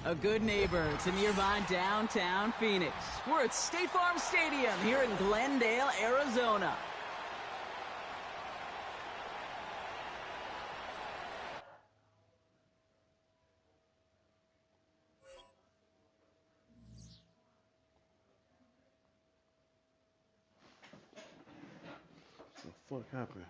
A good neighbor to nearby downtown Phoenix. We're at State Farm Stadium here in Glendale, Arizona. What the fuck happened?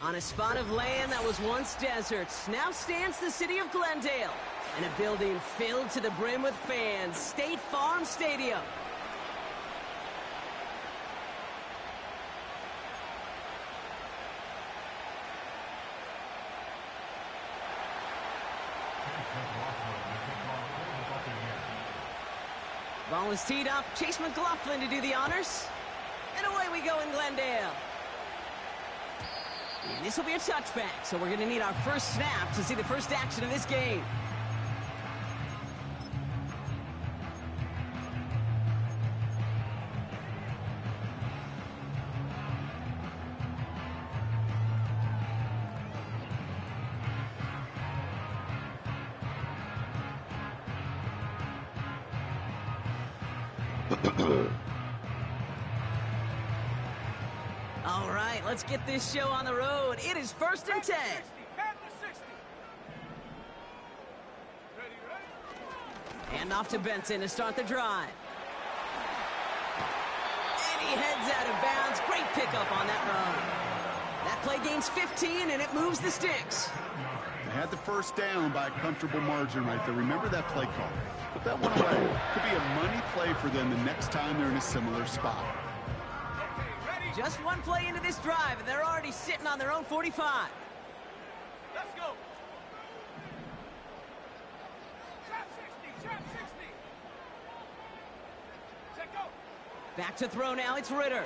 On a spot of land that was once desert, now stands the city of Glendale, and a building filled to the brim with fans, State Farm Stadium. Ball is teed up, Chase McLaughlin to do the honors, and away we go in Glendale. And this will be a touchback, so we're going to need our first snap to see the first action of this game. All right, let's get this show on the road. It is 1st and 10. Hand off to Benson to start the drive. And he heads out of bounds. Great pickup on that run. That play gains 15, and it moves the sticks. They had the first down by a comfortable margin right there. Remember that play call. Put that one away. Could be a money play for them the next time they're in a similar spot. Just one play into this drive, and they're already sitting on their own 45. Let's go. Trap 60, trap 60. Check go. Back to throw now, it's Ritter.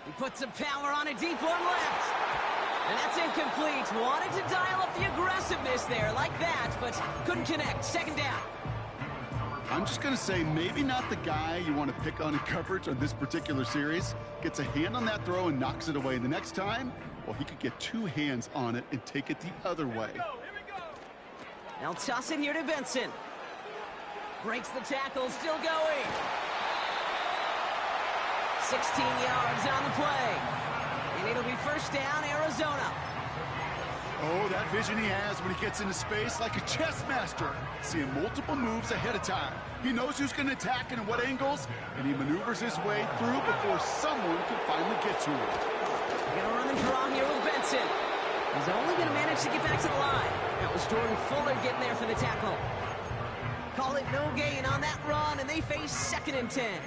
He puts some power on a deep one left. And that's incomplete. Wanted to dial up the aggressiveness there like that, but couldn't connect. Second down. I'm just going to say maybe not the guy you want to pick on in coverage on this particular series. Gets a hand on that throw and knocks it away. The next time, well, he could get two hands on it and take it the other way. Here we go. They'll toss it here to Benson. Breaks the tackle, still going. 16 yards on the play. And it'll be first down, Arizona. Oh, that vision he has when he gets into space like a chess master. Seeing multiple moves ahead of time. He knows who's going to attack and at what angles, and he maneuvers his way through before someone can finally get to him. They're going to run the draw here with Benson. He's only going to manage to get back to the line. That was Jordan Fuller getting there for the tackle. Call it no gain on that run, and they face 2nd and 10.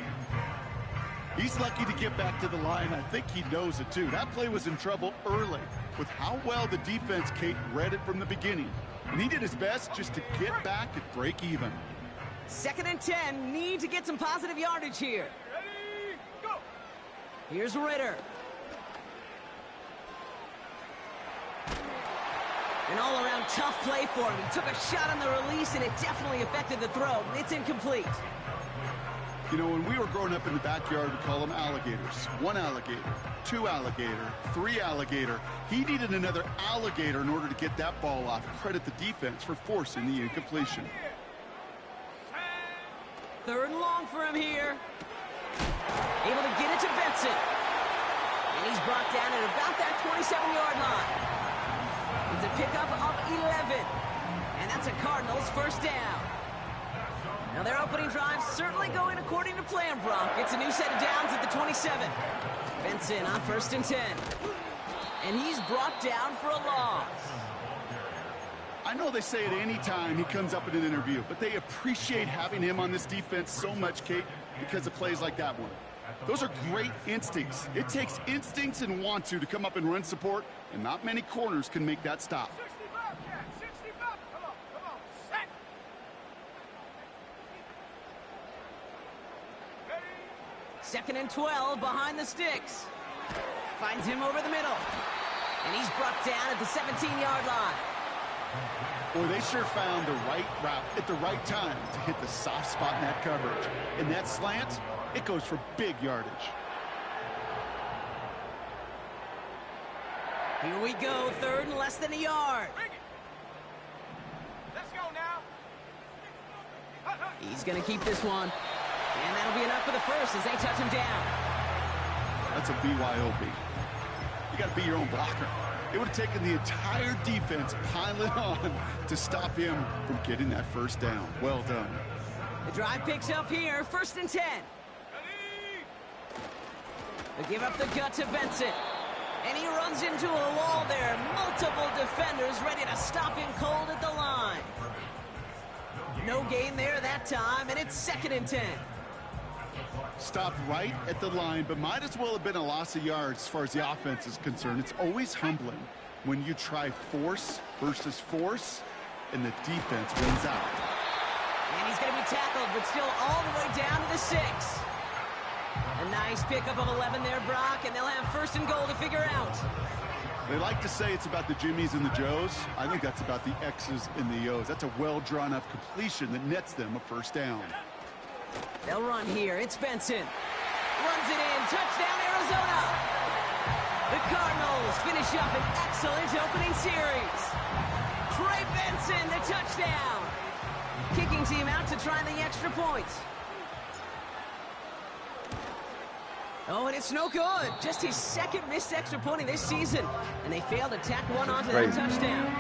He's lucky to get back to the line. I think he knows it, too. That play was in trouble early with how well the defense, Kate, read it from the beginning. And he did his best just to get back and break even. 2nd and 10, need to get some positive yardage here. Ready, go! Here's Ritter. An all-around tough play for him. He took a shot on the release, and it definitely affected the throw. It's incomplete. You know, when we were growing up in the backyard, we call them alligators. 1 alligator, 2 alligator, 3 alligator. He needed another alligator in order to get that ball off. Credit the defense for forcing the incompletion. 3rd and long for him here. Able to get it to Benson. And he's brought down at about that 27-yard line. It's a pickup of 11. And that's a Cardinals 1st down. Now their opening drive certainly going according to plan, Bronk. It's a new set of downs at the 27. Benson on 1st and 10. And he's brought down for a loss. I know they say it any time he comes up in an interview, but they appreciate having him on this defense so much, Kate, because of plays like that one. Those are great instincts. It takes instincts and want to come up and run support, and not many corners can make that stop. 65, Jack, 65. Come on, set. Ready? 2nd and 12 behind the sticks. Finds him over the middle. And he's brought down at the 17-yard line. Boy, they sure found the right route at the right time to hit the soft spot in that coverage. And that slant, it goes for big yardage. Here we go, 3rd and less than a yard. Bring it. Let's go now. He's going to keep this one. And that'll be enough for the 1st as they touch him down. That's a BYOB. You got to be your own blocker. It would have taken the entire defense piling on to stop him from getting that 1st down. Well done. The drive picks up here, 1st and 10. Ready? They give up the gut to Benson. And he runs into a wall there. Multiple defenders ready to stop him cold at the line. No gain there that time, and it's 2nd and 10. Stopped right at the line, but might as well have been a loss of yards as far as the offense is concerned. It's always humbling when you try force versus force, and the defense wins out. And he's going to be tackled, but still all the way down to the 6. A nice pickup of 11 there, Brock, and they'll have 1st and goal to figure out. They like to say it's about the Jimmies and the Joes. I think that's about the X's and the O's. That's a well-drawn-up completion that nets them a 1st down. They'll run here. It's Benson. Runs it in. Touchdown, Arizona. The Cardinals finish up an excellent opening series. Trey Benson, the touchdown. Kicking team out to try the extra point. Oh, and it's no good. Just his 2nd missed extra point of this season. And they failed to tack one onto that touchdown.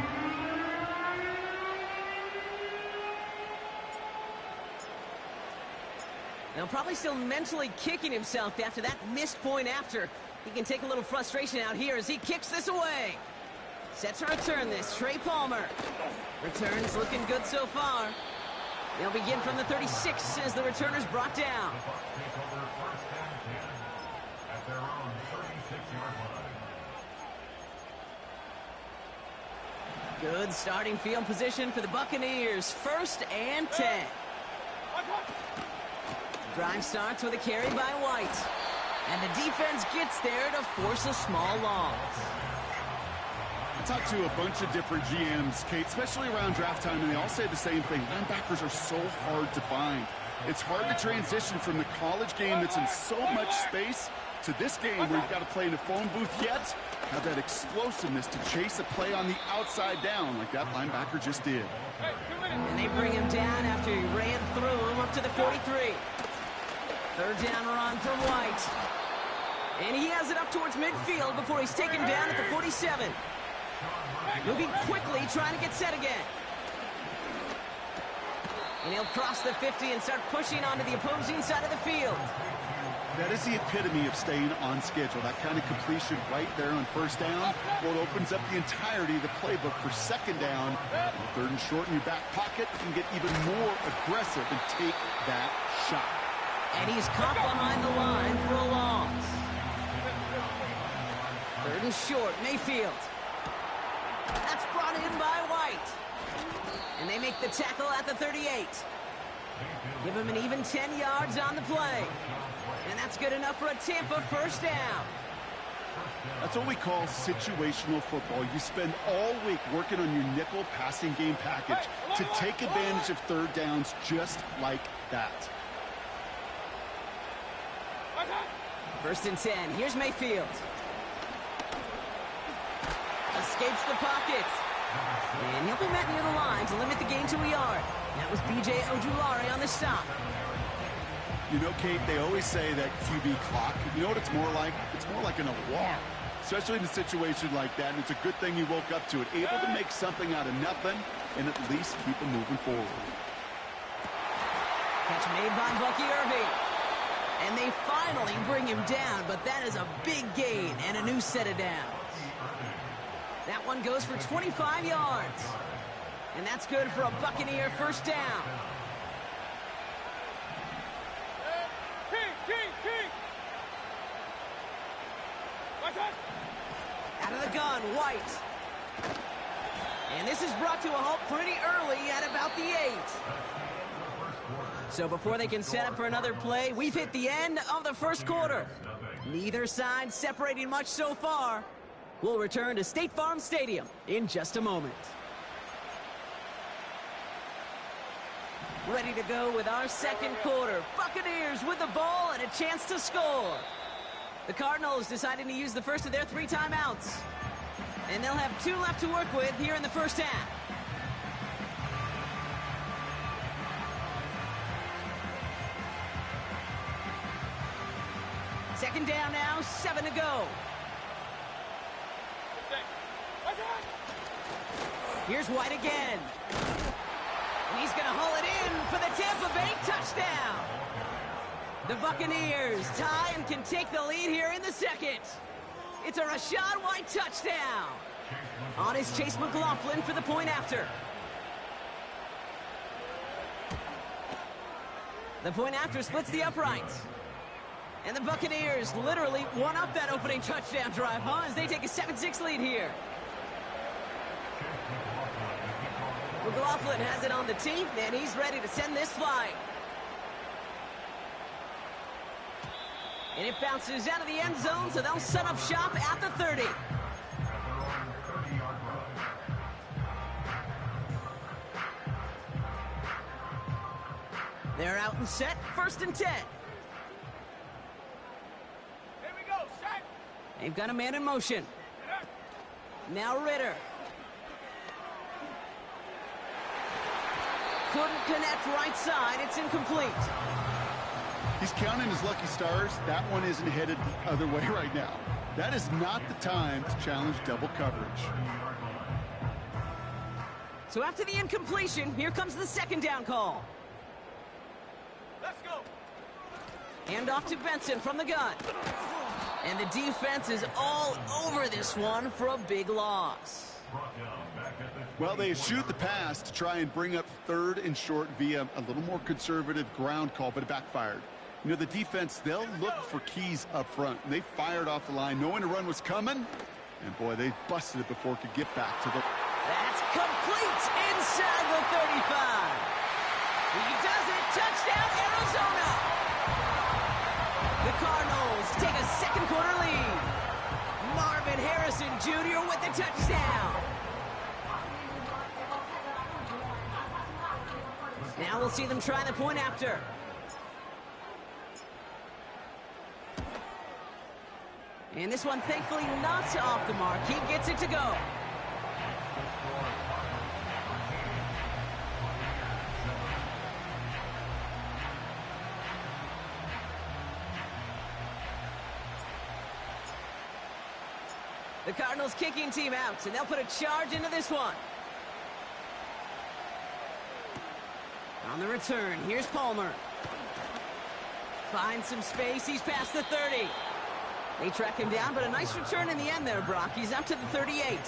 Now, probably still mentally kicking himself after that missed point after. He can take a little frustration out here as he kicks this away. Set to return this, Trey Palmer. Returns looking good so far. They'll begin from the 36 as the returner's brought down. Good starting field position for the Buccaneers. 1st and 10. Drive starts with a carry by White. And the defense gets there to force a small loss. I talked to a bunch of different GMs, Kate, especially around draft time, and they all say the same thing. Linebackers are so hard to find. It's hard to transition from the college game that's in so much space to this game where you've got to play in a phone booth yet have that explosiveness to chase a play on the outside down like that linebacker just did. And they bring him down after he ran through him up to the 43. 3rd down run from White. And he has it up towards midfield before he's taken down at the 47. Moving quickly, trying to get set again. And he'll cross the 50 and start pushing onto the opposing side of the field. That is the epitome of staying on schedule. That kind of completion right there on first down. Well, it opens up the entirety of the playbook for second down. Third and short in your back pocket. You can get even more aggressive and take that shot. And he's caught behind the line for a loss. Third and short, Mayfield. That's brought in by White. And they make the tackle at the 38. Give him an even 10 yards on the play. And that's good enough for a Tampa first down. That's what we call situational football. You spend all week working on your nickel passing game package to take advantage of third downs just like that. First and 10. Here's Mayfield. Escapes the pocket. And he'll be met near the line to limit the gain to a yard. That was B.J. Ojulari on the stop. You know, Kate, they always say that QB clock, you know what it's more like? It's more like an alarm, especially in a situation like that. And it's a good thing you woke up to it, able to make something out of nothing and at least keep them moving forward. Catch made by Bucky Irving. And they finally bring him down, but that is a big gain and a new set of downs. That one goes for 25 yards. And that's good for a Buccaneer first down. Out of the gun, White. And this is brought to a halt pretty early at about the 8. So before they can set up for another play, we've hit the end of the first quarter. Neither side separating much so far. We'll return to State Farm Stadium in just a moment. Ready to go with our second quarter. Buccaneers with the ball and a chance to score. The Cardinals deciding to use the first of their 3 timeouts. And they'll have 2 left to work with here in the first half. Second down now, 7 to go. Here's White again. And he's going to haul it in for the Tampa Bay touchdown. The Buccaneers tie and can take the lead here in the second. It's a Rachaad White touchdown. On is Chase McLaughlin for the point after. The point after splits the uprights. And the Buccaneers literally won up that opening touchdown drive, huh? As they take a 7-6 lead here. McLaughlin has it on the team, and he's ready to send this flying. And it bounces out of the end zone, so they'll set up shop at the 30. They're out and set, first and 10. Here we go, set. They've got a man in motion. Now Ritter. Couldn't connect right side. It's incomplete. He's counting his lucky stars. That one isn't headed the other way right now. That is not the time to challenge double coverage. So after the incompletion, here comes the second down call. Let's go. Hand off to Benson from the gun. And the defense is all over this one for a big loss. Well, they shoot the pass to try and bring up third and short via a little more conservative ground call, but it backfired. You know, the defense, they'll look for keys up front. They fired off the line, knowing a run was coming. And, boy, they busted it before it could get back to the... That's complete inside the 35. He does it. Touchdown, Arizona. The Cardinals take a second quarter lead. Marvin Harrison Jr. with the touchdown. Now we'll see them try the point after. And this one, thankfully, not off the mark. He gets it to go. The Cardinals kicking team out, and they'll put a charge into this one. On the return, here's Palmer. Finds some space. He's past the 30. They track him down, but a nice return in the end there, Brock. He's up to the 38.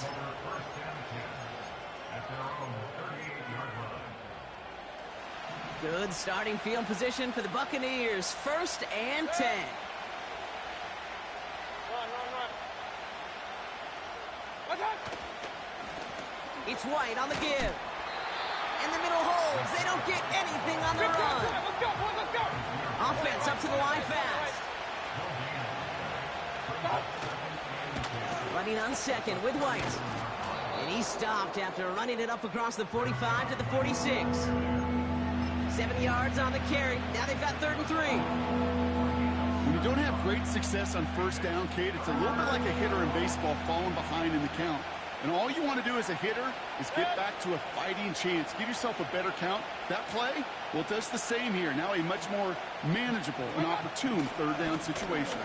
Good starting field position for the Buccaneers. 1st and 10. It's White on the give. And the middle holds. They don't get anything on the run. Let's go, boys, let's go. Offense up to the line fast. Running on second with White. And he stopped after running it up across the 45 to the 46. 7 yards on the carry. Now they've got 3rd and 3. When you don't have great success on 1st down, Kate, it's a little bit like a hitter in baseball falling behind in the count. And all you want to do as a hitter is get back to a fighting chance. Give yourself a better count. That play, well, it does the same here. Now a much more manageable and opportune 3rd down situation.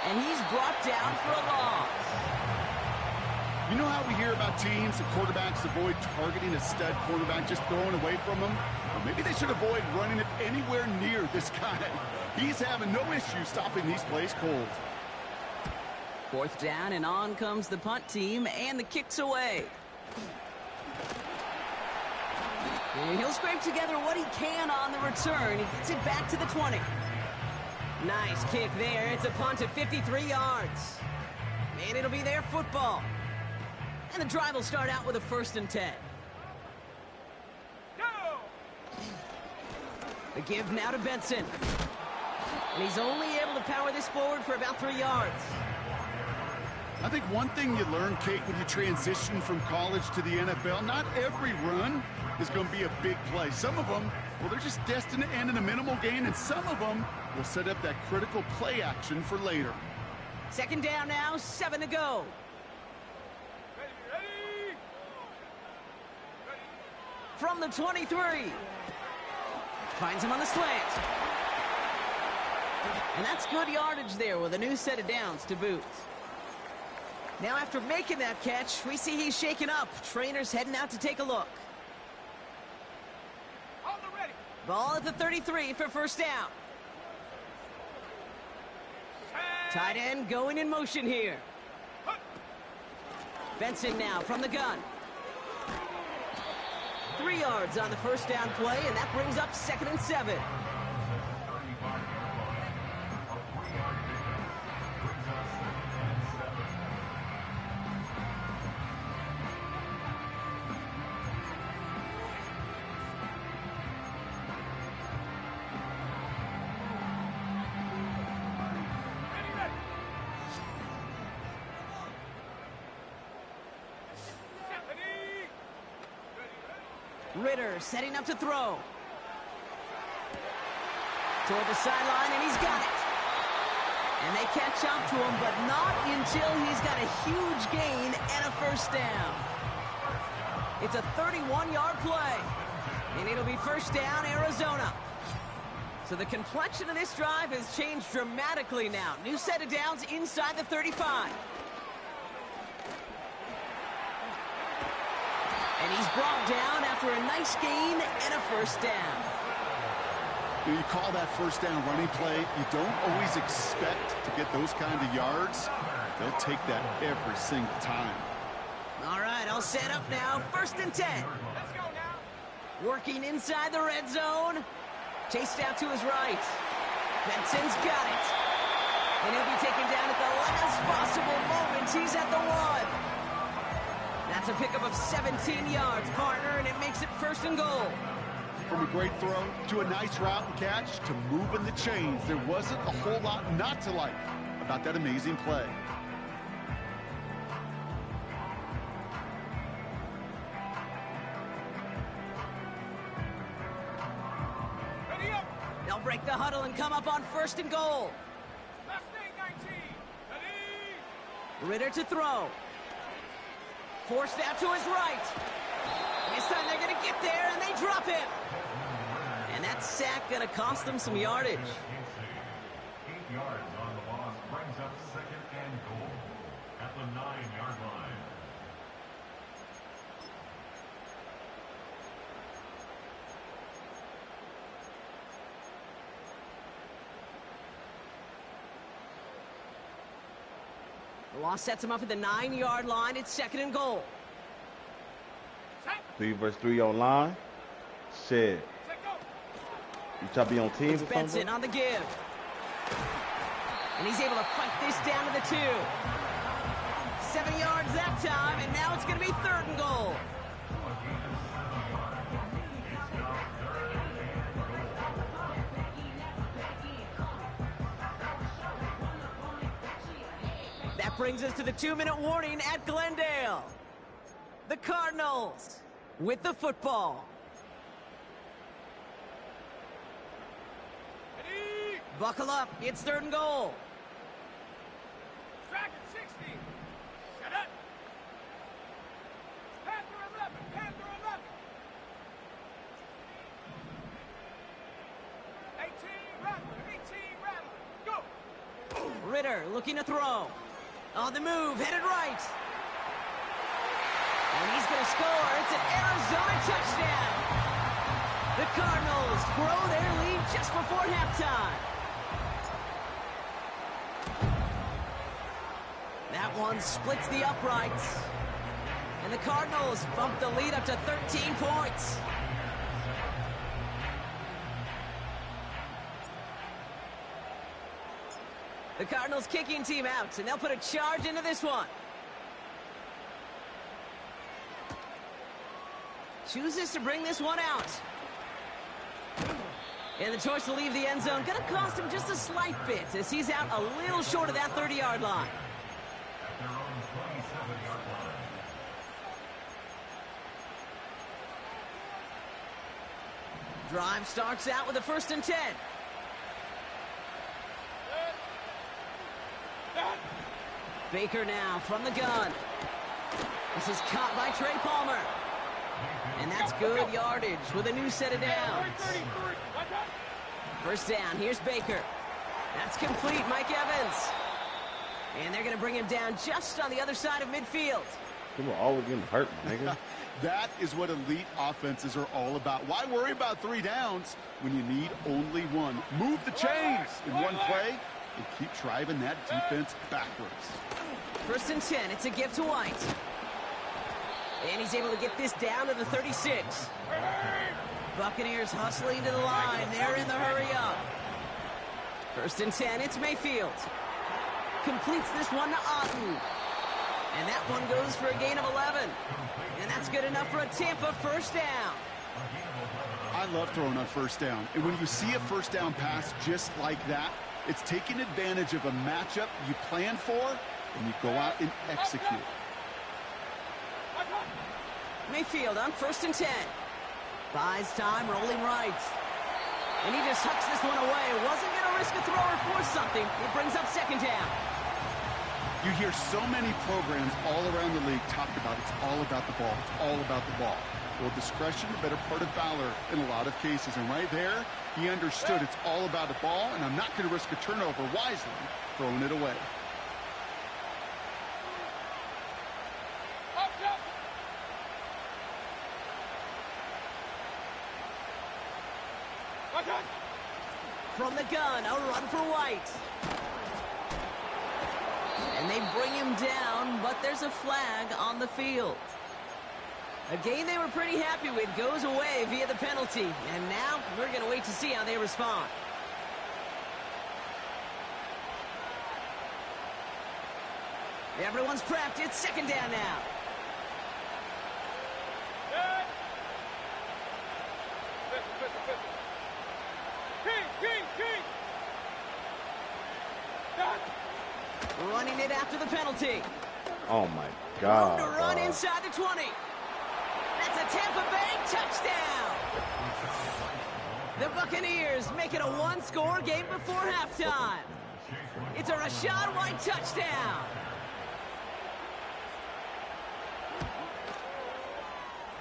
And he's brought down for a loss. You know how we hear about teams and quarterbacks avoid targeting a stud quarterback, just throwing away from him? Well, maybe they should avoid running it anywhere near this guy. He's having no issue stopping these plays cold. 4th down, and on comes the punt team, and the kick's away. And he'll scrape together what he can on the return. He gets it back to the 20. Nice kick there. It's a punt at 53 yards. And it'll be their football. And the drive will start out with a 1st and 10. Go! The give now to Benson. And he's only able to power this forward for about 3 yards. I think one thing you learn, Kate, when you transition from college to the NFL, not every run is going to be a big play. Some of them, well, they're just destined to end in a minimal gain, and some of them will set up that critical play action for later. 2nd down now, 7 to go. Ready? From the 23. Finds him on the slant. And that's good yardage there with a new set of downs to boot. Now after making that catch, we see he's shaken up. Trainer's heading out to take a look. On the ready. Ball at the 33 for 1st down. Tight end going in motion here. Benson now from the gun. 3 yards on the 1st down play, and that brings up 2nd and 7. Ritter setting up to throw. Toward the sideline, and he's got it. And they catch up to him, but not until he's got a huge gain and a 1st down. It's a 31-yard play, and it'll be 1st down, Arizona. So the complexion of this drive has changed dramatically now. New set of downs inside the 35. And he's brought down after a nice gain and a 1st down. You call that 1st down running play, you don't always expect to get those kind of yards. They'll take that every single time. All right, I'll set up now. 1st and 10. Let's go now. Working inside the red zone. Chased out to his right. Benson's got it. And he'll be taken down at the last possible moment. He's at the 1. That's a pickup of 17 yards, partner, and it makes it 1st and goal. From a great throw to a nice route and catch to moving the chains, there wasn't a whole lot not to like about that amazing play. Ready up. They'll break the huddle and come up on 1st and goal. Last thing, 19. Ready? Ritter to throw. Forced out to his right. This time they're going to get there, and they drop him. And that sack going to cost them some yardage. 8 yards on the loss brings up 2nd and goal at the 9-yard line. The loss sets him up at the 9-yard line. It's 2nd and goal. 3 versus 3 on line. Shit. You try to be on teams It's or something? Benson on the give. And he's able to fight this down to the 2. 7 yards that time, and now it's going to be 3rd and goal. That brings us to the 2-minute warning at Glendale. The Cardinals with the football. Ready? Buckle up, it's 3rd and goal. Strike at 60. Shut up. Panther 11. Panther 11. 18 Rattler. 18 Rattler. Go. Ritter looking to throw. On the move, headed right. And he's going to score. It's an Arizona touchdown. The Cardinals grow their lead just before halftime. That one splits the uprights. And the Cardinals bump the lead up to 13 points. The Cardinals kicking team out, and they'll put a charge into this one. Chooses to bring this one out. And the choice to leave the end zone going to cost him just a slight bit as he's out a little short of that 30-yard line. At their own 27-yard line. Drive starts out with a 1st and 10. Baker now from the gun. This is caught by Trey Palmer. And that's good yardage with a new set of downs. 1st down, here's Baker. That's complete, Mike Evans. And they're going to bring him down just on the other side of midfield. People are always getting hurt, nigga. That is what elite offenses are all about. Why worry about 3 downs when you need only 1? Move the chains in one play and keep driving that defense backwards. 1st and 10, it's a give to White. And he's able to get this down to the 36. Buccaneers hustling to the line. They're in the hurry up. 1st and 10, it's Mayfield. Completes this one to Otten. And that one goes for a gain of 11. And that's good enough for a Tampa 1st down. I love throwing on 1st down. And when you see a 1st down pass just like that, it's taking advantage of a matchup you plan for, and you go out and execute. Mayfield on 1st and 10. Buys time, rolling right. And he just hucks this one away. Wasn't going to risk a throw or force something. It brings up 2nd down. You hear so many programs all around the league talk about it's all about the ball. It's all about the ball. Well, discretion, the better part of valor in a lot of cases. And right there, he understood it's all about the ball, and I'm not going to risk a turnover wisely, throwing it away. From the gun, a run for White. And they bring him down, but there's a flag on the field. A game they were pretty happy with goes away via the penalty. And now we're going to wait to see how they respond. Everyone's prepped. It's 2nd down now. Running it after the penalty. Oh, my God. Room to run inside the 20. That's a Tampa Bay touchdown. The Buccaneers make it a 1-score game before halftime. It's a Rachaad White touchdown.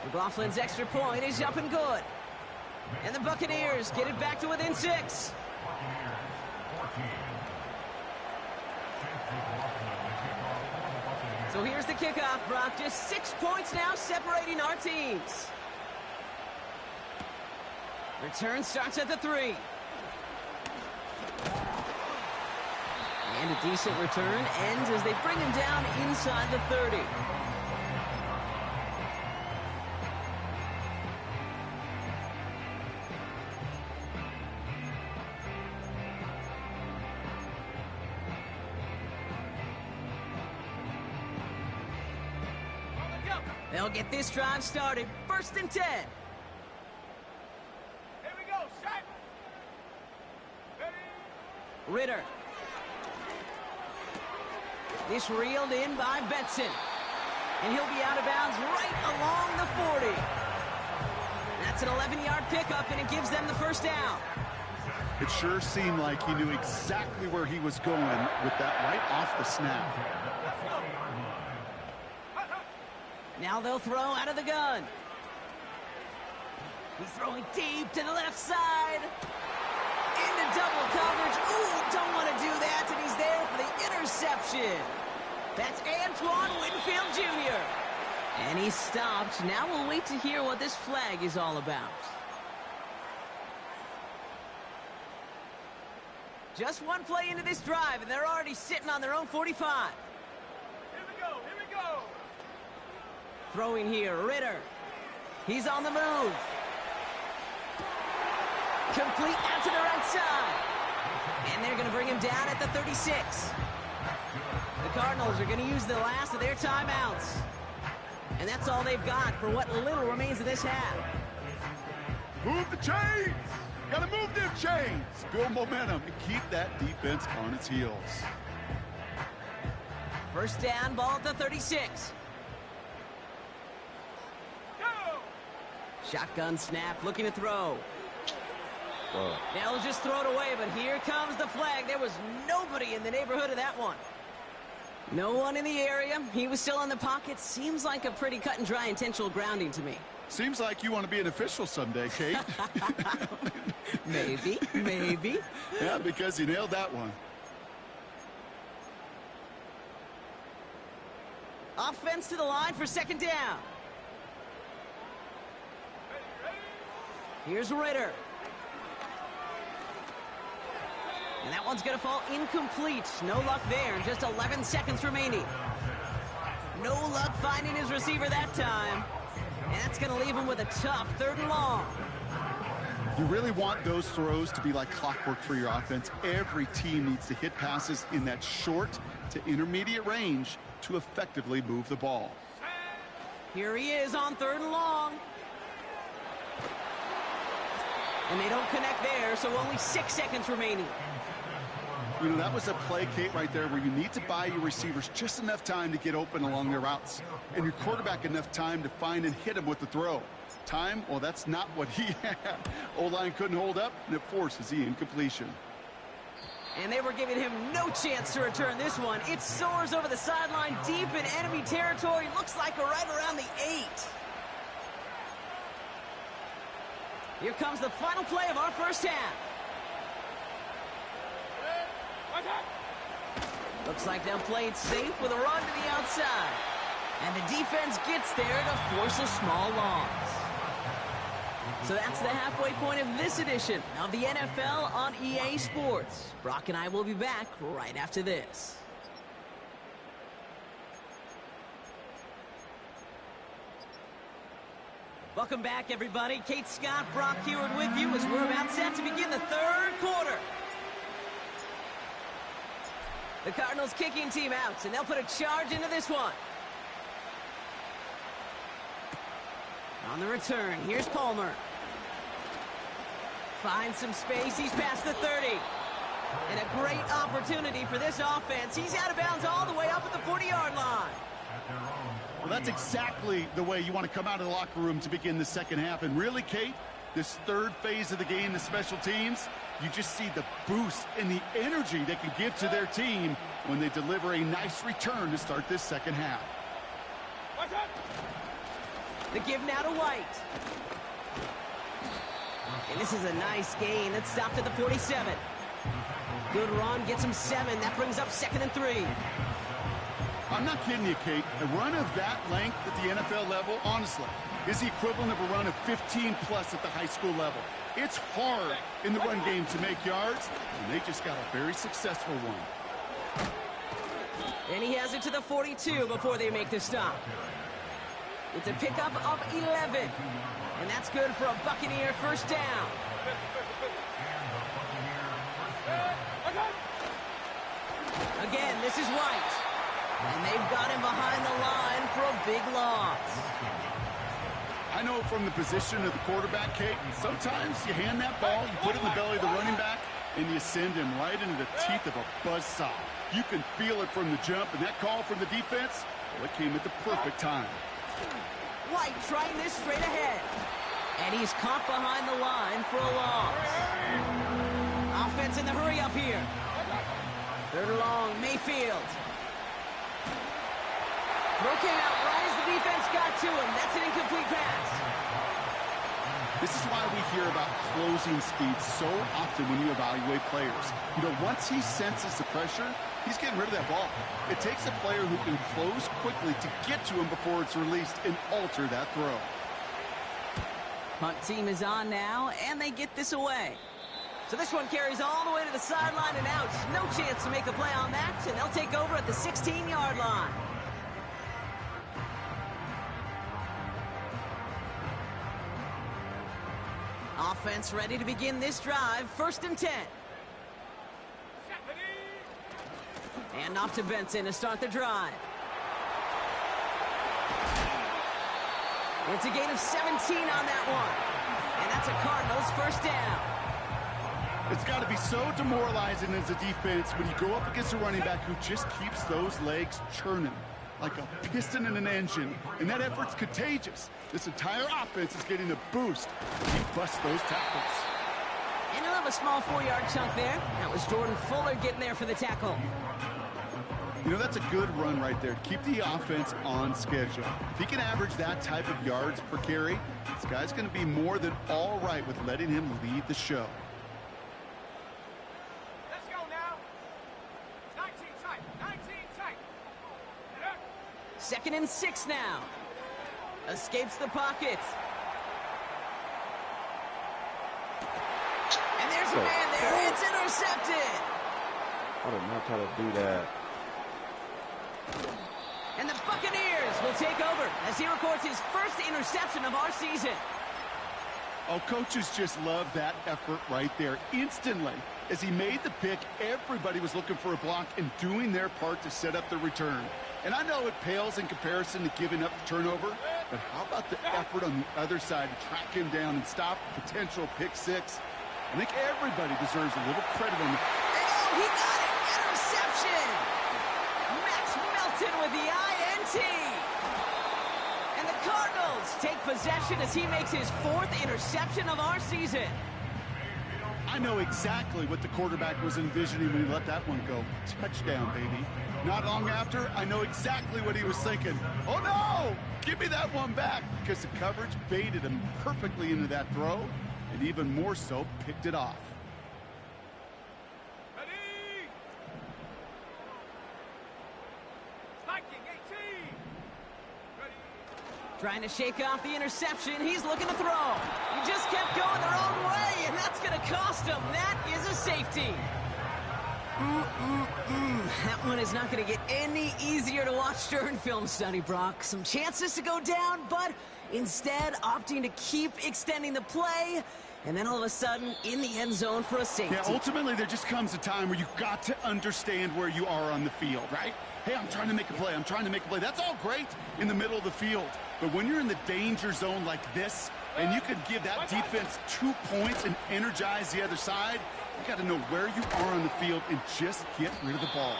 McLaughlin's extra point is up and good. And the Buccaneers get it back to within 6. So here's the kickoff, Brock. Just 6 points now separating our teams. Return starts at the 3. And The decent return ends as they bring him down inside the 30. They'll get this drive started. 1st and 10. Here we go. Set. Ready. Ritter. This reeled in by Benson. And he'll be out of bounds right along the 40. That's an 11-yard pickup, and it gives them the first down. It sure seemed like he knew exactly where he was going with that right off the snap. Now they'll throw out of the gun. He's throwing deep to the left side. Into double coverage. Ooh, don't want to do that, and he's there for the interception. That's Antoine Winfield Jr. And he stopped. Now we'll wait to hear what this flag is all about. Just one play into this drive, and they're already sitting on their own 45. Here we go. Here we go. Throwing here, Ritter. He's on the move. Complete out to the right side. And they're going to bring him down at the 36. The Cardinals are going to use the last of their timeouts. And that's all they've got for what little remains of this half. Move the chains! Gotta move them chains! Build momentum and keep that defense on its heels. First down, ball at the 36. Shotgun snap, looking to throw. Whoa. Now he'll just throw it away, but here comes the flag. There was nobody in the neighborhood of that one. No one in the area. He was still in the pocket. Seems like a pretty cut and dry intentional grounding to me. Seems like you want to be an official someday, Kate. Maybe, maybe. Yeah, because you nailed that one. Offense to the line for 2nd down. Here's Ritter. And that one's going to fall incomplete. No luck there. Just 11 seconds remaining. No luck finding his receiver that time. And that's going to leave him with a tough 3rd and long. You really want those throws to be like clockwork for your offense. Every team needs to hit passes in that short to intermediate range to effectively move the ball. Here he is on 3rd and long. And they don't connect there, so only 6 seconds remaining. You know, that was a play, Kate, right there where you need to buy your receivers just enough time to get open along their routes. And your quarterback enough time to find and hit him with the throw. Time? Well, that's not what he had. O-line couldn't hold up, and it forces the incompletion. And they were giving him no chance to return this one. It soars over the sideline deep in enemy territory. Looks like right around the 8. Here comes the final play of our first half. Looks like they'll play it safe with a run to the outside. And the defense gets there to force a small loss. So that's the halfway point of this edition of the NFL on EA Sports. Brock and I will be back right after this. Welcome back, everybody. Kate Scott, Brock Heward with you as we're about set to begin the 3rd quarter. The Cardinals kicking team out, and they'll put a charge into this one. On the return, here's Palmer. Finds some space, he's past the 30. And a great opportunity for this offense. He's out of bounds all the way up at the 40-yard line. Well, that's exactly the way you want to come out of the locker room to begin the second half. And really, Kate, this 3rd phase of the game, the special teams, you just see the boost and the energy they can give to their team when they deliver a nice return to start this second half. The give now to White. And this is a nice gain. That's stopped at the 47. Good run, gets him 7. That brings up 2nd and 3. I'm not kidding you, Kate. A run of that length at the NFL level, honestly, is the equivalent of a run of 15-plus at the high school level. It's hard in the run game to make yards, and they just got a very successful one. And he has it to the 42 before they make the stop. It's a pickup of 11. And that's good for a Buccaneer first down. Again, this is White. And they've got him behind the line for a big loss. I know from the position of the quarterback, Kate, sometimes you hand that ball, you put it in the belly of the running back, and you send him right into the teeth of a buzzsaw. You can feel it from the jump, and that call from the defense, well, it came at the perfect time. White trying this straight ahead. And he's caught behind the line for a loss. Offense in the hurry up here. Third and long, Mayfield. Throw came out right as the defense got to him. That's an incomplete pass. This is why we hear about closing speed so often when you evaluate players. You know, once he senses the pressure, he's getting rid of that ball. It takes a player who can close quickly to get to him before it's released and alter that throw. Punt team is on now, and they get this away. So this one carries all the way to the sideline and out. No chance to make a play on that, and they'll take over at the 16-yard line. Offense ready to begin this drive. 1st and 10. And off to Benson to start the drive. It's a gain of 17 on that one. And that's a Cardinals first down. It's got to be so demoralizing as a defense when you go up against a running back who just keeps those legs churning like a piston in an engine, and that effort's contagious. This entire offense is getting a boost. He busts those tackles. And he'll have a small 4-yard chunk there. That was Jordan Fuller getting there for the tackle. You know, that's a good run right there to keep the offense on schedule. If he can average that type of yards per carry, this guy's going to be more than all right with letting him lead the show. Let's go now. 19 tight. 19 tight. 2nd and 6 now. Escapes the pocket. And there's a man there. It's intercepted. I did not try to do that. And the Buccaneers will take over as he records his first interception of our season. Oh, coaches just love that effort right there. Instantly, as he made the pick, everybody was looking for a block and doing their part to set up the return. And I know it pales in comparison to giving up the turnover, but how about the effort on the other side to track him down and stop a potential pick six? I think everybody deserves a little credit on the... Oh, he got it! Interception! Max Melton with the INT! And the Cardinals take possession as he makes his 4th interception of our season. I know exactly what the quarterback was envisioning when he let that one go. Touchdown, baby. Not long after, I know exactly what he was thinking. Oh, no! Give me that one back! Because the coverage baited him perfectly into that throw, and even more so, picked it off. Ready? Spiking 18. Ready? Trying to shake off the interception. He's looking to throw. He just kept going the wrong way, and that's going to cost him. That is a safety. That one is not going to get any easier to watch during film study, Brock. Some chances to go down, but instead opting to keep extending the play, and then all of a sudden in the end zone for a safety. Yeah, ultimately there just comes a time where you've got to understand where you are on the field, right? Hey, I'm trying to make a play. I'm trying to make a play. That's all great in the middle of the field. But when you're in the danger zone like this, and you can give that defense 2 points and energize the other side, you got to know where you are on the field and just get rid of the ball.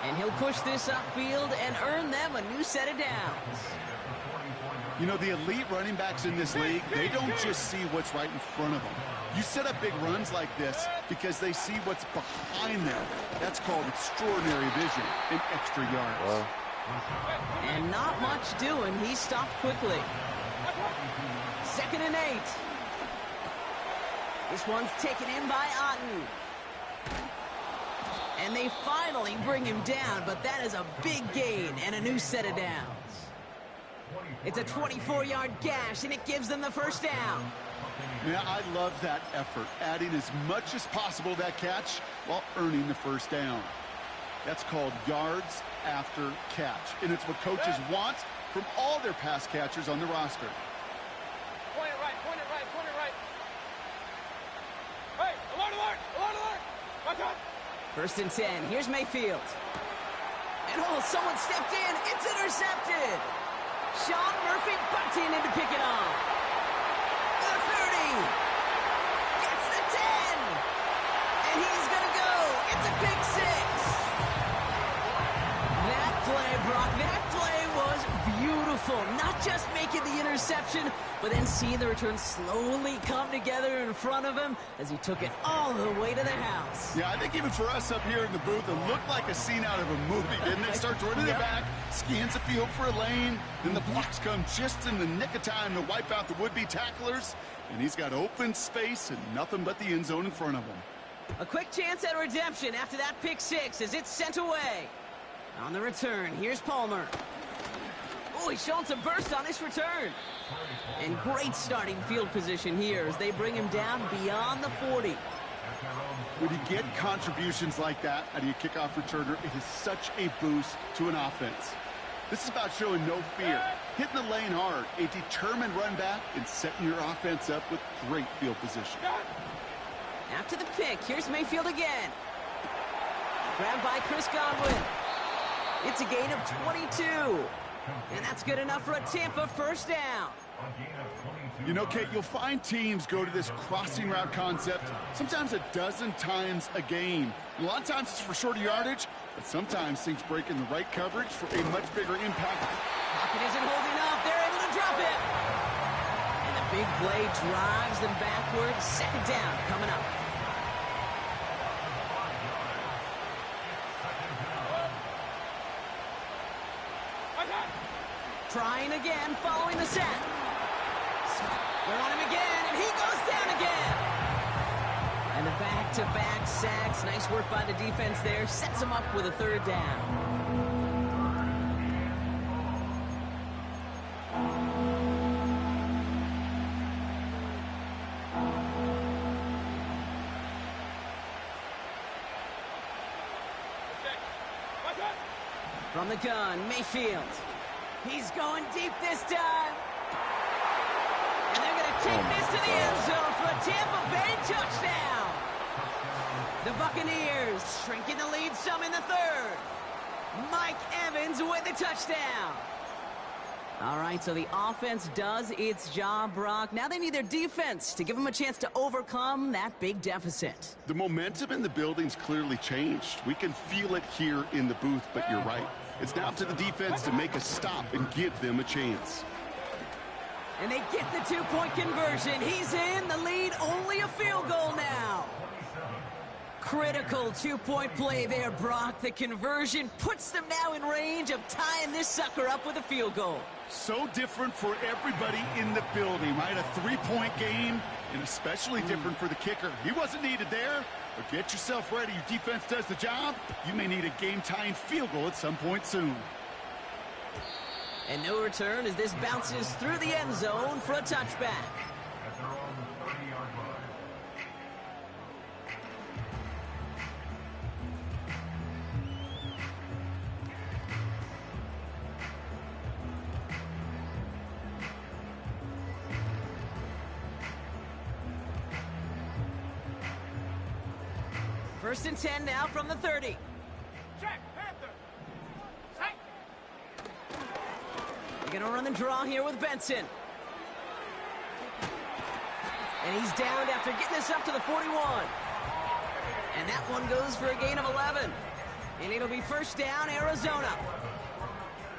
And he'll push this upfield and earn them a new set of downs. You know, the elite running backs in this league, they don't just see what's right in front of them. You set up big runs like this because they see what's behind them. That's called extraordinary vision and extra yards. And not much doing. He stopped quickly. 2nd and 8. This one's taken in by Otten. And they finally bring him down, but that is a big gain and a new set of downs. It's a 24-yard gash, and it gives them the first down. Yeah, I love that effort, adding as much as possible to that catch while earning the first down. That's called yards after catch. And it's what coaches want from all their pass catchers on the roster. Point it right, point it right, point it right. Hey, alert, alert, alert, alert. Watch out. 1st and 10. Here's Mayfield. And oh, someone stepped in. It's intercepted. Sean Murphy bucked in to pick it off. The 30. Gets the 10. And he's going to go. It's a pick 6. That play, Brock, that play was beautiful. Not just making the interception, but then seeing the return slowly come together in front of him as he took it all the way to the house. Yeah, I think even for us up here in the booth, it looked like a scene out of a movie, didn't it? Starts running it back, scans the field for a lane, then the blocks come just in the nick of time to wipe out the would-be tacklers, and he's got open space and nothing but the end zone in front of him. A quick chance at redemption after that pick 6 as it's sent away. On the return, here's Palmer. Oh, he's showing some burst on his return. And great starting field position here as they bring him down beyond the 40. When you get contributions like that out of your kickoff returner, it is such a boost to an offense. This is about showing no fear, hitting the lane hard, a determined run back, and setting your offense up with great field position. After the pick, here's Mayfield again. Grabbed by Chris Godwin. It's a gain of 22. And that's good enough for a Tampa 1st down. You know, Kate, you'll find teams go to this crossing route concept sometimes a dozen times a game. A lot of times it's for shorter yardage, but sometimes things break in the right coverage for a much bigger impact. Pocket isn't holding up. They're able to drop it. And the big play drives them backwards. 2nd down coming up. Trying again, following the set. They're on him again, and he goes down again. And the back-to-back sacks. Nice work by the defense there. Sets him up with a 3rd down. From the gun, Mayfield. He's going deep this time. And they're going to take this to the end zone for a Tampa Bay touchdown. The Buccaneers shrinking the lead some in the 3rd. Mike Evans with the touchdown. All right, so the offense does its job, Brock. Now they need their defense to give them a chance to overcome that big deficit. The momentum in the building's clearly changed. We can feel it here in the booth, but you're right. It's now up to the defense to make a stop and give them a chance. And they get the 2-point conversion. He's in the lead, only a field goal now. Critical 2-point play there, Brock. The conversion puts them now in range of tying this sucker up with a field goal. So different for everybody in the building, right? A 3-point game, and especially different for the kicker. He wasn't needed there. But get yourself ready. Your defense does the job. You may need a game-tying field goal at some point soon. And no return as this bounces through the end zone for a touchback. At their own 30-yard line. First and 10 now from the 30. Check, Panther. Check. They're going to run the draw here with Benson. And he's downed after getting this up to the 41. And that one goes for a gain of 11. And it'll be 1st down, Arizona.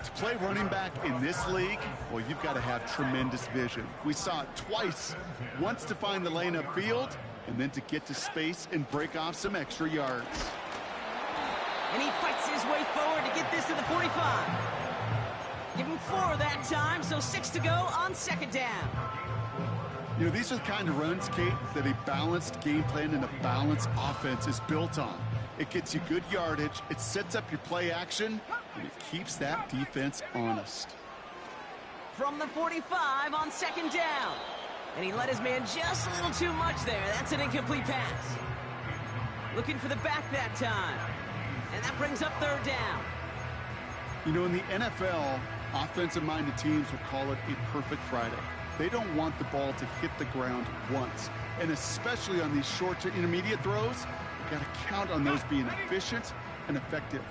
To play running back in this league, well, you've got to have tremendous vision. We saw it twice. Once to find the lane upfield, and then to get to space and break off some extra yards. And he fights his way forward to get this to the 45. Give him 4 that time, so 6 to go on 2nd down. You know, these are the kind of runs, Kate, that a balanced game plan and a balanced offense is built on. It gets you good yardage, it sets up your play action, and it keeps that defense honest. From the 45 on 2nd down. And he let his man just a little too much there. That's an incomplete pass. Looking for the back that time. And that brings up third down. You know, in the NFL, offensive-minded teams will call it a perfect Friday. They don't want the ball to hit the ground once. And especially on these short to intermediate throws, you've got to count on those being efficient and effective.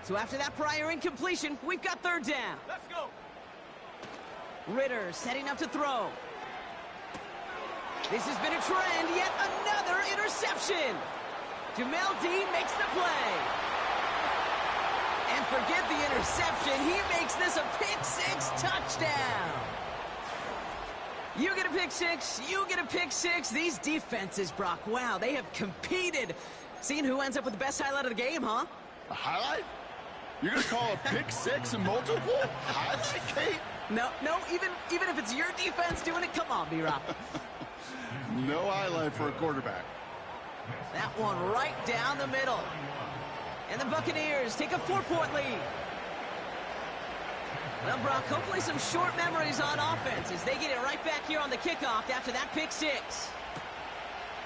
So after that prior incompletion, we've got third down. Let's go. Ritter setting up to throw. This has been a trend, yet another interception. Jamel Dean makes the play. And forget the interception, he makes this a pick-six touchdown. You get a pick-six, you get a pick-six. These defenses, Brock, wow, they have competed. Seeing who ends up with the best highlight of the game, huh? A highlight? You're going to call a pick-six and multiple highlight, Kate? No, even if it's your defense doing it, come on, B-Rock. No highlight for a quarterback. That one right down the middle. And the Buccaneers take a 4-point lead. Well, Brock, hopefully some short memories on offense as they get it right back here on the kickoff after that pick six.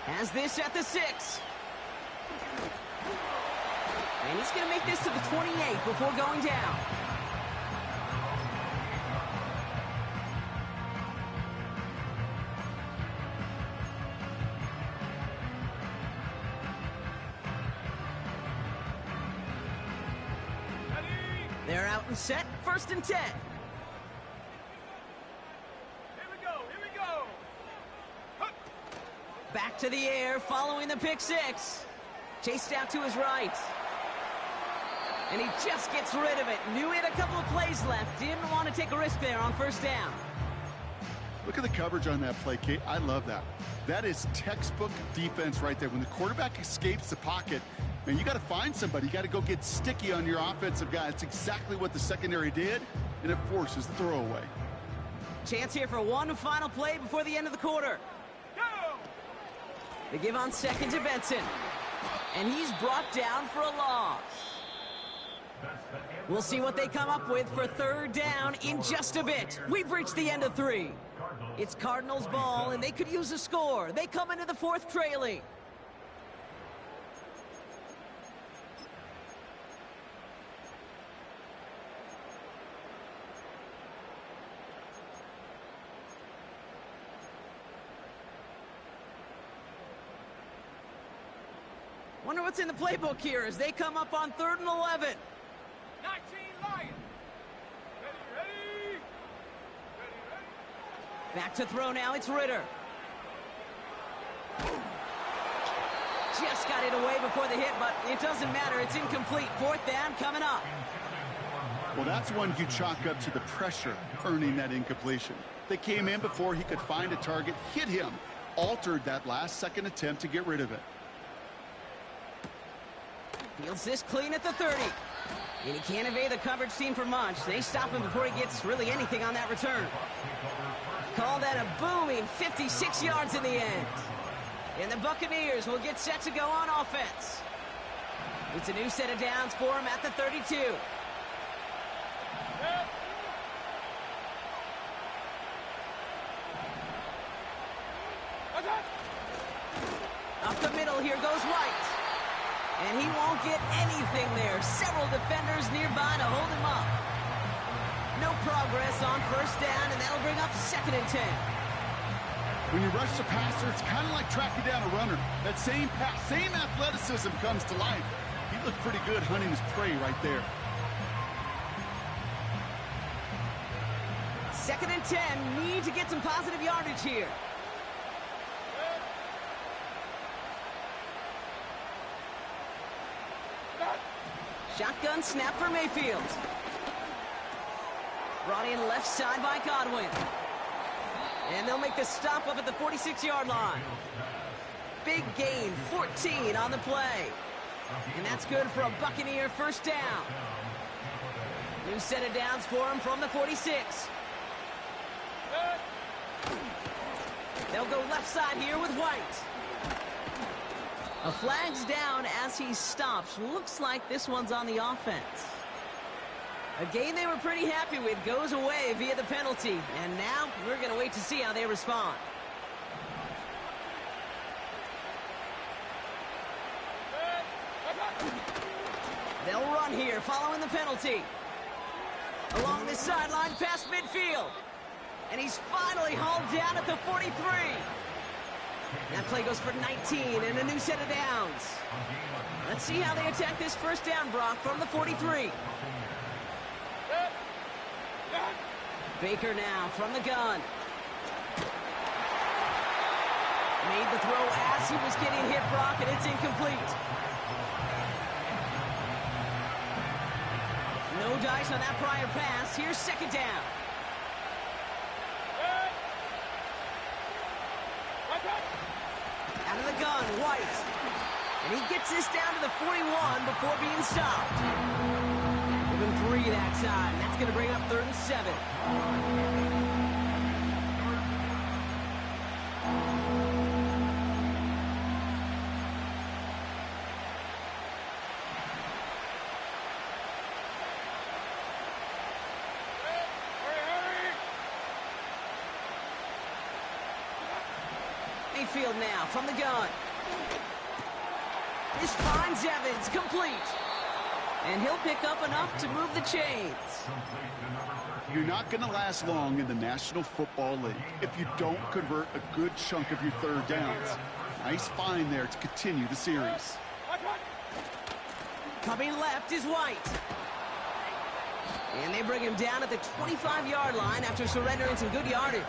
Has this at the 6. And he's going to make this to the 28 before going down. They're out and set, 1st and 10. Here we go. Huh. Back to the air, following the pick six. Chased out to his right. And he just gets rid of it. Knew he had a couple of plays left. Didn't want to take a risk there on 1st down. Look at the coverage on that play, Kate. I love that. That is textbook defense right there. When the quarterback escapes the pocket, man, you got to find somebody. You got to go get sticky on your offensive guy. It's exactly what the secondary did, and it forces the throwaway. Chance here for one final play before the end of the quarter. Go. They give on 2nd to Benson. And he's brought down for a loss. We'll see what they come up with for 3rd down in just a bit. We've reached the end of 3. It's Cardinals ball, and they could use a score. They come into the 4th trailing. Wonder what's in the playbook here as they come up on 3rd and 11. 19 Lions. Ready. Back to throw now, it's Ritter. Just got it away before the hit, but it doesn't matter. It's incomplete. 4th down coming up. Well, that's one you chalk up to the pressure earning that incompletion. They came in before he could find a target, hit him, altered that last-second attempt to get rid of it. Fields this clean at the 30. And he can't evade the coverage team for much. They stop him before he gets really anything on that return. Call that a booming 56 yards in the end. And the Buccaneers will get set to go on offense. It's a new set of downs for him at the 32. Up the middle, here goes White. And he won't get anything there. Several defenders nearby to hold him up. No progress on 1st down, and that'll bring up 2nd and 10. When you rush the passer, it's kind of like tracking down a runner. That same pass, same athleticism comes to life. He looked pretty good hunting his prey right there. 2nd and 10, need to get some positive yardage here. Shotgun snap for Mayfield. Brought in left side by Godwin. And they'll make the stop up at the 46-yard line. Big gain, 14 on the play. And that's good for a Buccaneer 1st down. New set of downs for him from the 46. They'll go left side here with White. A flag's down as he stops. Looks like this one's on the offense. A game they were pretty happy with goes away via the penalty. And now we're going to wait to see how they respond. They'll run here following the penalty. Along the sideline past midfield. And he's finally hauled down at the 43. That play goes for 19 and a new set of downs. Let's see how they attack this first down, Brock, from the 43. Baker now from the gun. Made the throw as he was getting hit, Brock, and it's incomplete. No dice on that prior pass. Here's second down. Out of the gun, White. And he gets this down to the 41 before being stopped. Give him 3 that time. That's going to bring up 3rd and 7. Mayfield now from the gun. This finds Evans complete. And he'll pick up enough to move the chains. You're not going to last long in the National Football League if you don't convert a good chunk of your third downs. Nice find there to continue the series. Coming left is White. And they bring him down at the 25-yard line after surrendering some good yardage.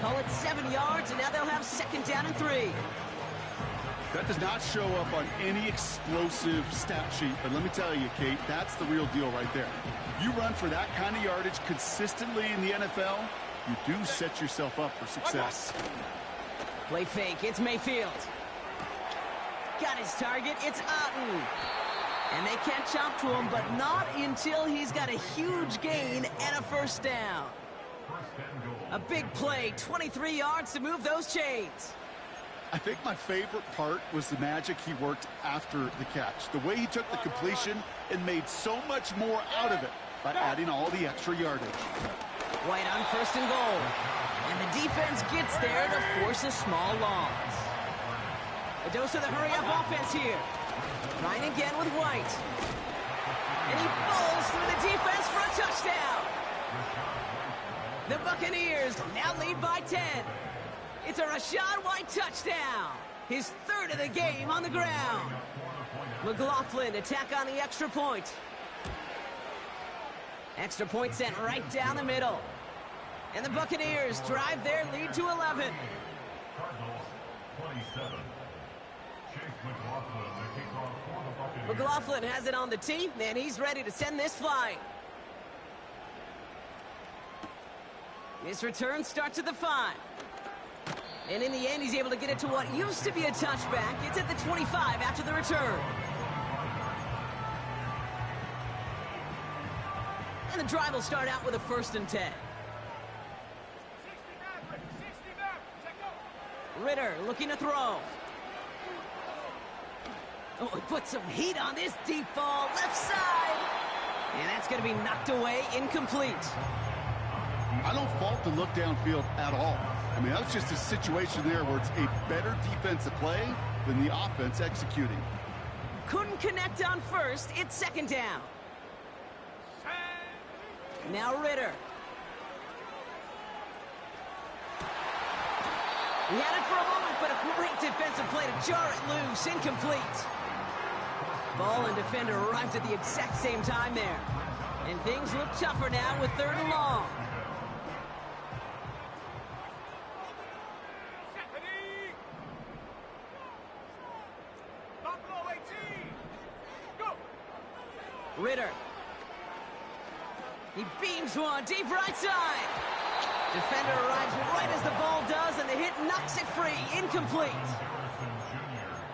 Call it 7 yards, and now they'll have second down and 3. That does not show up on any explosive stat sheet, but let me tell you, Kate, that's the real deal right there. You run for that kind of yardage consistently in the NFL, you do set yourself up for success. Play fake, it's Mayfield. Got his target, it's Otten. And they catch up to him, but not until he's got a huge gain and a first down. A big play, 23 yards to move those chains. I think my favorite part was the magic he worked after the catch. The way he took the completion and made so much more out of it by adding all the extra yardage. White on 1st and goal. And the defense gets there to force a small loss. A dose of the hurry-up offense here. Trying again with White. And he bowls through the defense for a touchdown. The Buccaneers now lead by 10. It's a Rachaad White touchdown. His 3rd of the game on the ground. McLaughlin attack on the extra point. Extra point sent right down the middle. And the Buccaneers drive their lead to 11. Cardinals 27. Chase McLaughlin, the kickoff for the Buccaneers. McLaughlin has it on the tee, and he's ready to send this flying. This return starts at the 5. And in the end, he's able to get it to what used to be a touchback. It's at the 25 after the return. And the drive will start out with a 1st and 10. 69, Ritter looking to throw. Oh, he put some heat on this deep ball, left side. And that's going to be knocked away, incomplete. I don't fault the look downfield at all. I mean, that was just a situation there where it's a better defensive play than the offense executing. Couldn't connect on 1st. It's 2nd down. Now Ritter. He had it for a moment, but a great defensive play to jar it loose. Incomplete. Ball and defender arrived at the exact same time there. And things look tougher now with 3rd and long. Ritter. He beams one deep right side. Defender arrives right as the ball does, and the hit knocks it free. Incomplete.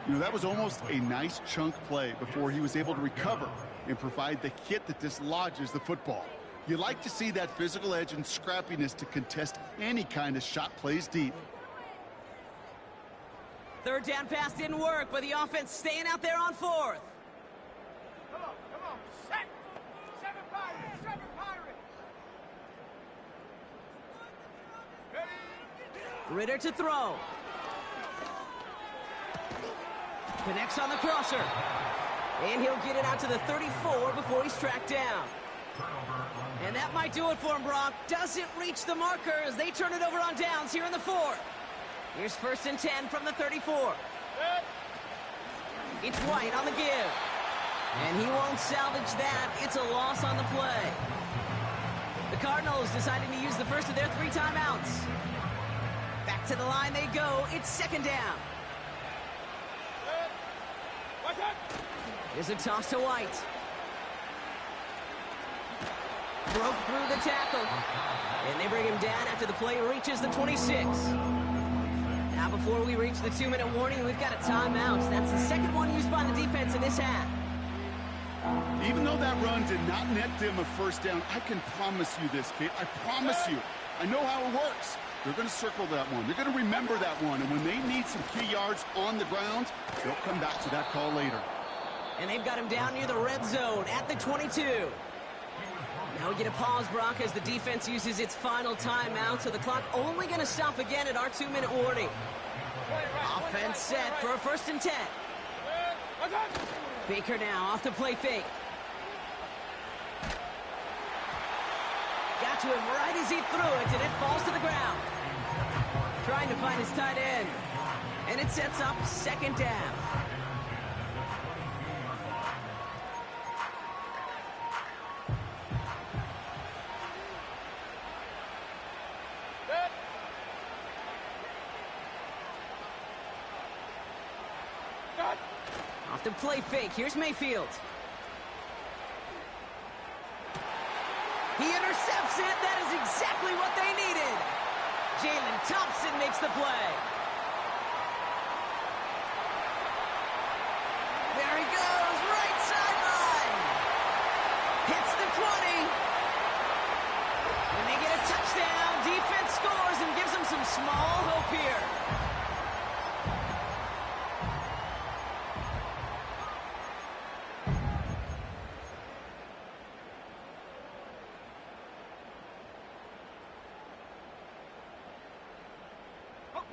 You know, that was almost a nice chunk play before he was able to recover and provide the hit that dislodges the football. You like to see that physical edge and scrappiness to contest any kind of shot plays deep. 3rd down pass didn't work, but the offense staying out there on 4th. Come on, set. 7 Pirates, 7 Pirates. Ready? Ritter to throw. Connects on the crosser. And he'll get it out to the 34 before he's tracked down. And that might do it for him, Brock. Doesn't reach the marker as they turn it over on downs here in the 4th. Here's 1st and 10 from the 34. It's White on the give. And he won't salvage that. It's a loss on the play. The Cardinals deciding to use the first of their 3 timeouts. Back to the line they go. It's 2nd down. Here's a toss to White. Broke through the tackle. And they bring him down after the play reaches the 26. Now before we reach the 2-minute warning, we've got a timeout. That's the 2nd one used by the defense in this half. Even though that run did not net them a 1st down, I can promise you this, Kate. I promise you. I know how it works. They're going to circle that one. They're going to remember that one. And when they need some key yards on the ground, they'll come back to that call later. And they've got him down near the red zone at the 22. Now we get a pause, Brock, as the defense uses its final timeout, so the clock only going to stop again at our 2-minute warning. Offense set for a 1st and 10. Baker now off the play fake. Got to him right as he threw it, and it falls to the ground. Trying to find his tight end. And it sets up 2nd down. Off the play fake, here's Mayfield. He intercepts it. That is exactly what they needed. Jalen Thompson makes the play. There he goes, right sideline. Hits the 20. And they get a touchdown. Defense scores and gives them some small hope here.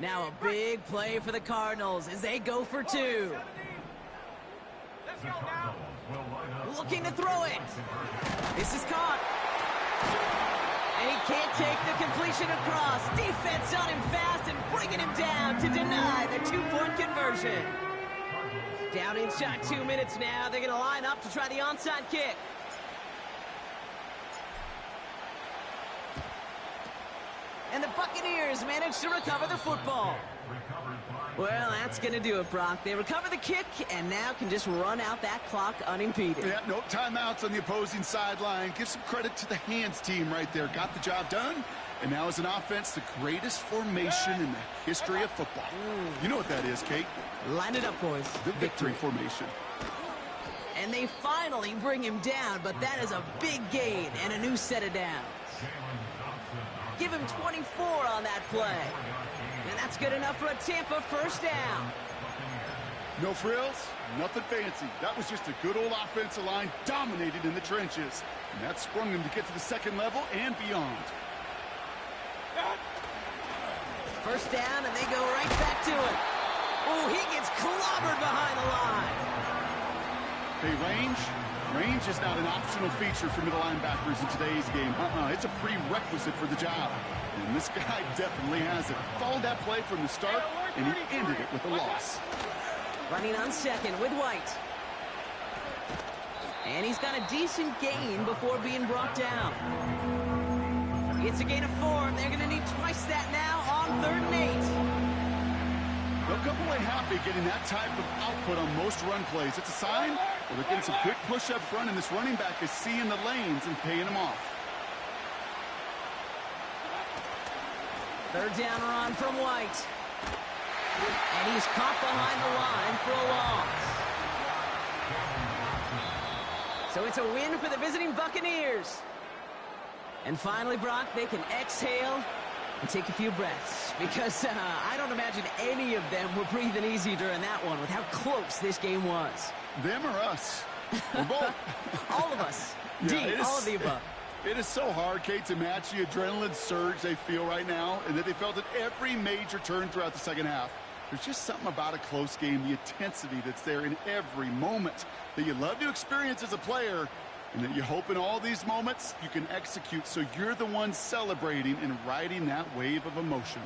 Now a big play for the Cardinals as they go for 2. Looking to throw it. This is caught. And he can't take the completion across. Defense on him fast and bringing him down to deny the 2-point conversion. Down inside 2 minutes now. They're going to line up to try the onside kick. And the Buccaneers manage to recover the football. Well, that's going to do it, Brock. They recover the kick and now can just run out that clock unimpeded. Yeah, no timeouts on the opposing sideline. Give some credit to the hands team right there. Got the job done. And now as an offense, the greatest formation in the history of football. You know what that is, Kate? Line it up, boys. The victory formation. And they finally bring him down, but that is a big gain and a new set of downs. Give him 24 on that play. And that's good enough for a Tampa 1st down. No frills, nothing fancy. That was just a good old offensive line dominated in the trenches. And that sprung them to get to the 2nd level and beyond. 1st down, and they go right back to it. Oh, he gets clobbered behind the line. Hey, range is not an optional feature for middle linebackers in today's game. It's a prerequisite for the job. And this guy definitely has it. Followed that play from the start, and he ended it with a loss. Running on 2nd with White. And he's got a decent gain before being brought down. It's a gain of 4, and they're going to need twice that now on 3rd and 8. They'll come away happy getting that type of output on most run plays. It's a sign that they're getting some good push up front, and this running back is seeing the lanes and paying them off. 3rd down run from White. And he's caught behind the line for a loss. So it's a win for the visiting Buccaneers. And finally, Brock, they can exhale and take a few breaths. Because I don't imagine any of them were breathing easy during that one with how close this game was. Them or us? We're both. All of us. Yeah, all of the above. It is so hard, Kate, to match the adrenaline surge they feel right now, and that they felt at every major turn throughout the 2nd half. There's just something about a close game, the intensity that's there in every moment that you love to experience as a player, and that you hope in all these moments you can execute so you're the one celebrating and riding that wave of emotion.